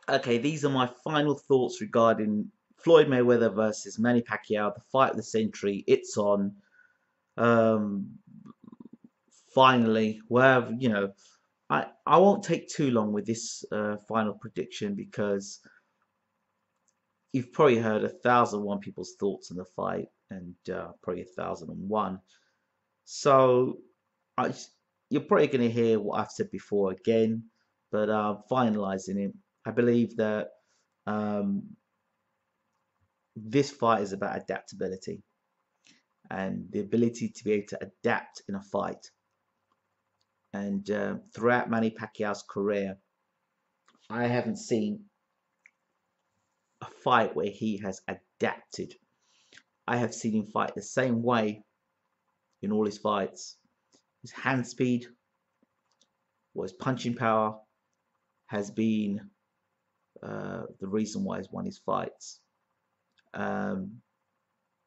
Okay, these are my final thoughts regarding Floyd Mayweather versus Manny Pacquiao, the fight of the century. It's on. Um, Finally, wherever I won't take too long with this final prediction because you've probably heard 1,001 people's thoughts on the fight and probably 1,001. So I, you're probably going to hear what I've said before again, but finalizing it, I believe that um, this fight is about adaptability and the ability to be able to adapt in a fight. And throughout Manny Pacquiao's career, I haven't seen a fight where he has adapted. I have seen him fight the same way in all his fights. His hand speed or his punching power has been the reason why he's won his fights. Um,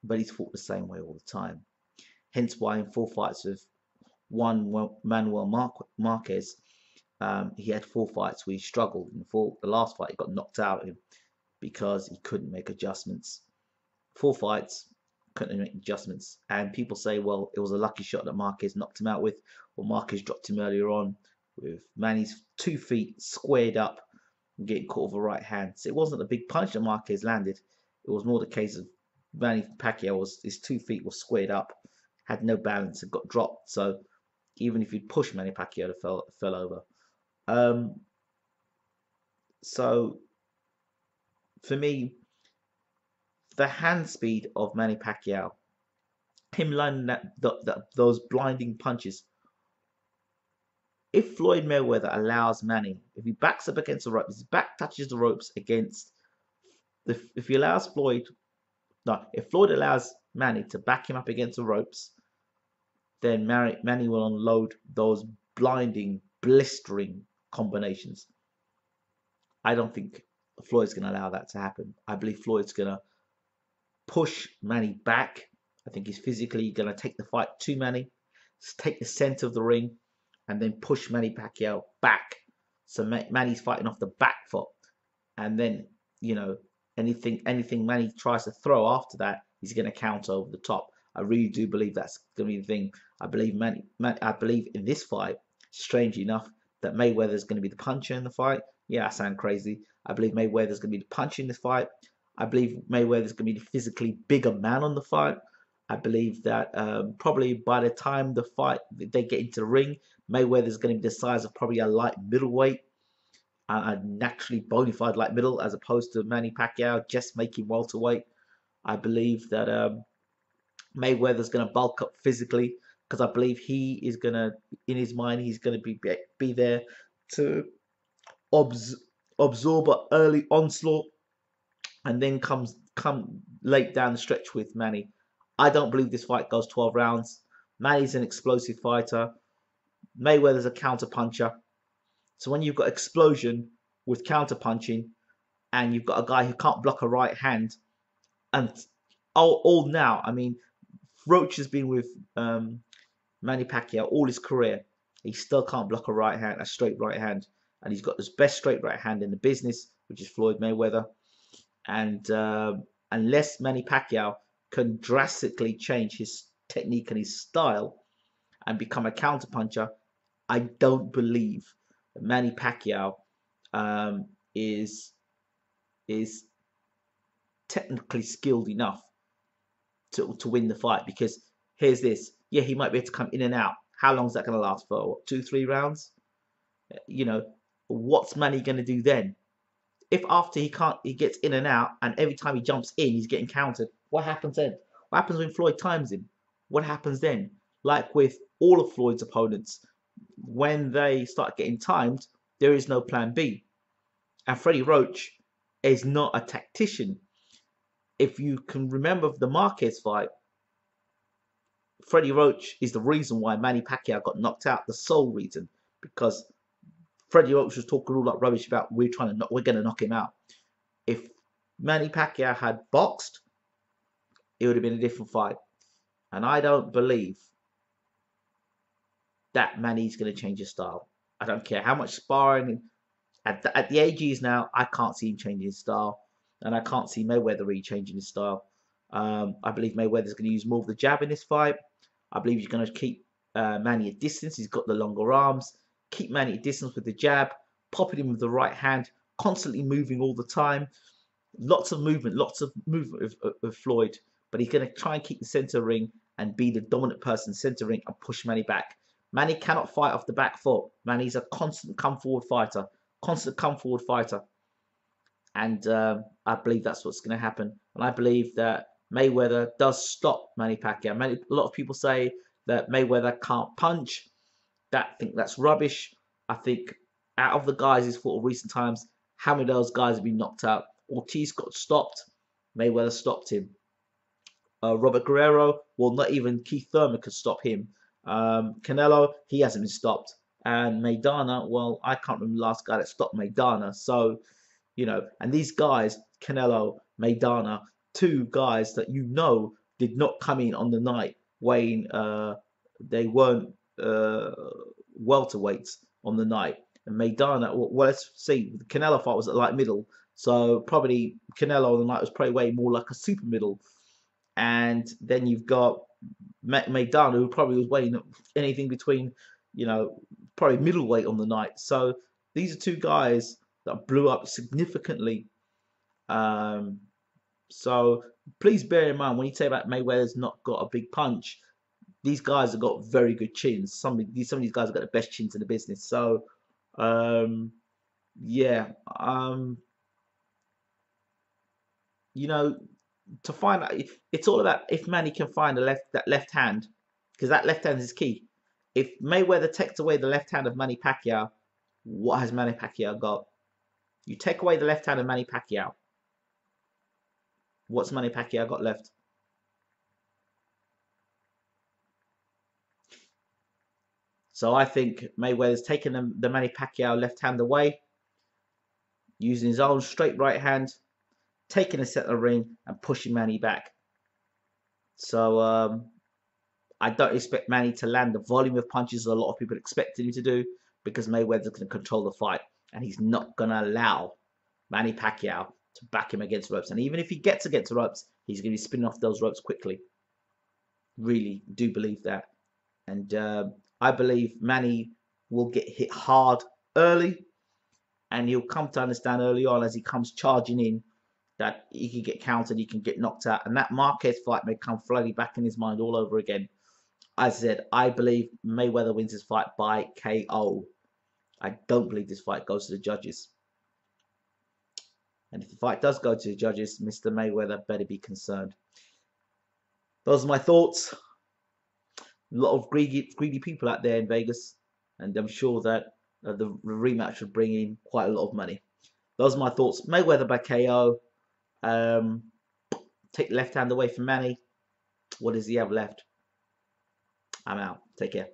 but he's fought the same way all the time. Hence why in four fights with Manuel Marquez, he had four fights where he struggled. In the last fight, he got knocked out because he couldn't make adjustments. Four fights, couldn't make adjustments. And people say, well, it was a lucky shot that Marquez knocked him out with, or Marquez dropped him earlier on with Manny's 2 feet squared up and getting caught with a right hand. So it wasn't a big punch that Marquez landed. It was more the case of Manny Pacquiao his 2 feet was squared up, had no balance and got dropped. So even if he'd pushed Manny Pacquiao, it fell over. Um, so for me, the hand speed of Manny Pacquiao, him landing those blinding punches. If Floyd Mayweather allows Manny, if he backs up against the ropes, his back touches the ropes against if he allows Floyd, no, if Floyd allows Manny to back him up against the ropes, then Manny will unload those blinding, blistering combinations. I don't think Floyd's going to allow that to happen. I believe Floyd's going to push Manny back. I think he's physically going to take the fight to Manny, take the center of the ring, and then push Manny Pacquiao back. So Manny's fighting off the back foot, and then anything Manny tries to throw after that, he's going to counter over the top. I really do believe that's going to be the thing. I believe I believe in this fight, strangely enough, that Mayweather's going to be the puncher in the fight. Yeah, I sound crazy. I believe Mayweather's going to be the puncher in this fight. I believe Mayweather's going to be the physically bigger man on the fight. I believe that probably by the time they get into the ring, Mayweather's going to be the size of probably a light middleweight, a naturally bona fide light middle, as opposed to Manny Pacquiao just making welterweight. I believe that Mayweather's going to bulk up physically because I believe he is going to, in his mind, he's going to be there to absorb an early onslaught and then come late down the stretch with Manny. I don't believe this fight goes 12 rounds. Manny's an explosive fighter. Mayweather's a counter puncher. So when you've got explosion with counter punching and you've got a guy who can't block a right hand, and all now, I mean, Roach has been with Manny Pacquiao all his career. He still can't block a straight right hand, and he's got his best straight right hand in the business, which is Floyd Mayweather. And unless Manny Pacquiao can drastically change his technique and his style and become a counterpuncher, I don't believe that Manny Pacquiao um, is technically skilled enough to win the fight. Because here's this: yeah, he might be able to come in and out. How long is that going to last for? What, 2, 3 rounds? You know, what's Manny going to do then? If after he gets in and out, and every time he jumps in, he's getting countered. What happens then? What happens when Floyd times him? What happens then? Like with all of Floyd's opponents, when they start getting timed, there is no plan B. And Freddie Roach is not a tactician. If you can remember the Marquez fight, Freddie Roach is the reason why Manny Pacquiao got knocked out. The sole reason, because Freddie Roach was talking all that rubbish about we're going to knock him out. If Manny Pacquiao had boxed, it would have been a different fight. And I don't believe that Manny's going to change his style. I don't care how much sparring At the age he is now, I can't see him changing his style, and I can't see Mayweather really changing his style. I believe Mayweather's going to use more of the jab in this fight. I believe he's going to keep Manny at distance. He's got the longer arms. Keep Manny at distance with the jab, popping him with the right hand, constantly moving all the time. Lots of movement of Floyd, but he's going to try and keep the center ring and be the dominant person center ring and push Manny back. Manny cannot fight off the back foot. Manny's a constant come forward fighter, and I believe that's what's going to happen. And I believe that Mayweather does stop Manny Pacquiao. A lot of people say that Mayweather can't punch. I think that's rubbish. I think out of the guys he's fought in recent times, how many of those guys have been knocked out? Ortiz got stopped. Mayweather stopped him. Robert Guerrero, well, not even Keith Thurman could stop him. Canelo, he hasn't been stopped. And Maidana, well, I can't remember the last guy that stopped Maidana. So, and these guys, Canelo, Maidana, two guys that did not come in on the night weighing, they weren't welterweights on the night. And Maidana, well, let's see, the Canelo fight was at light middle. So probably Canelo on the night was probably weighing more like a super middle. And then you've got Maidana, who probably was weighing anything between, probably middleweight on the night. So these are two guys that blew up significantly. So please bear in mind when you say about Mayweather's not got a big punch, these guys have got very good chins. Some of these guys have got the best chins in the business. So yeah, to find out, it's all about if Manny can find that left hand, because that left hand is key. If Mayweather takes away the left hand of Manny Pacquiao, what has Manny Pacquiao got? You take away the left hand of Manny Pacquiao, what's Manny Pacquiao got left? So I think Mayweather's taken the Manny Pacquiao left hand away, using his own straight right hand, taking a center ring and pushing Manny back. So I don't expect Manny to land the volume of punches a lot of people expected him to do, because Mayweather's going to control the fight, and he's not going to allow Manny Pacquiao to back him against ropes. And even if he gets against ropes, he's going to be spinning off those ropes quickly. Really do believe that. And I believe Manny will get hit hard early, and he'll come to understand early on as he comes charging in that he can get countered, he can get knocked out, and that Marquez fight may come flooding back in his mind all over again. As I said, I believe Mayweather wins this fight by KO. I don't believe this fight goes to the judges. And if the fight does go to the judges, Mr. Mayweather better be concerned. Those are my thoughts. A lot of greedy people out there in Vegas, and I'm sure that the rematch would bring in quite a lot of money. Those are my thoughts. Mayweather by KO. Take the left hand away from Manny. What does he have left? I'm out. Take care.